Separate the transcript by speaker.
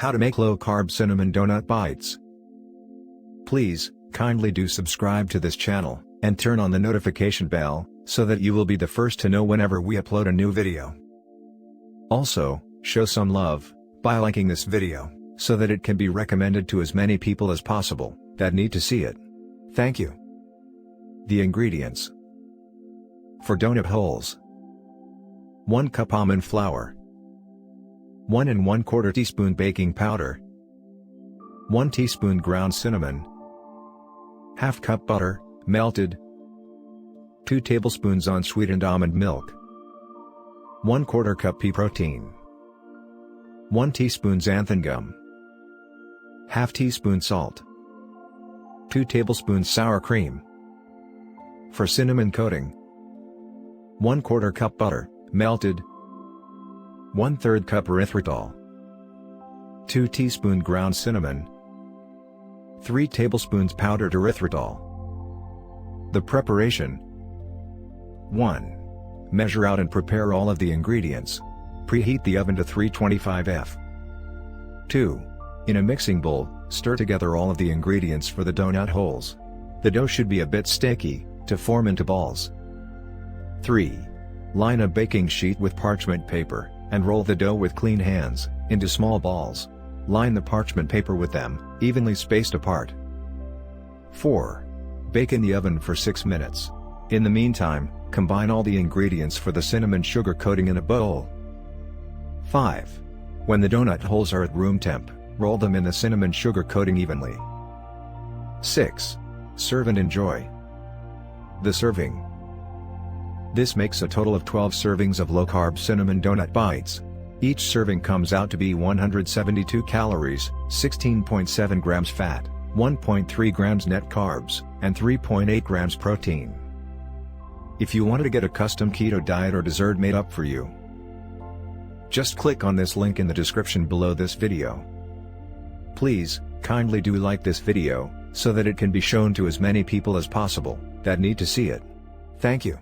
Speaker 1: How to make low-carb cinnamon donut bites. Please, kindly do subscribe to this channel, and turn on the notification bell, so that you will be the first to know whenever we upload a new video. Also, show some love, by liking this video, so that it can be recommended to as many people as possible, that need to see it. Thank you. The ingredients. For donut holes: 1 cup almond flour, 1 1/4 teaspoon baking powder, 1 teaspoon ground cinnamon, ½ cup butter, melted, 2 tablespoons unsweetened almond milk, 1/4 cup pea protein, 1 teaspoon xanthan gum, ½ teaspoon salt, 2 tablespoons sour cream. For cinnamon coating: 1/4 cup butter, melted, 1/3 cup erythritol, 2 teaspoon ground cinnamon, 3 tablespoons powdered erythritol. The preparation: 1. Measure out and prepare all of the ingredients. Preheat the oven to 325 F. 2. In a mixing bowl, stir together all of the ingredients for the donut holes. The dough should be a bit sticky, to form into balls. 3. Line a baking sheet with parchment paper, and roll the dough with clean hands, into small balls. Line the parchment paper with them, evenly spaced apart. 4. Bake in the oven for 6 minutes. In the meantime, combine all the ingredients for the cinnamon sugar coating in a bowl. 5. When the donut holes are at room temp, roll them in the cinnamon sugar coating evenly. 6. Serve and enjoy. The serving. This makes a total of 12 servings of low-carb cinnamon donut bites. Each serving comes out to be 172 calories, 16.7 grams fat, 1.3 grams net carbs, and 3.8 grams protein. If you wanted to get a custom keto diet or dessert made up for you, just click on this link in the description below this video. Please, kindly do like this video, so that it can be shown to as many people as possible, that need to see it. Thank you.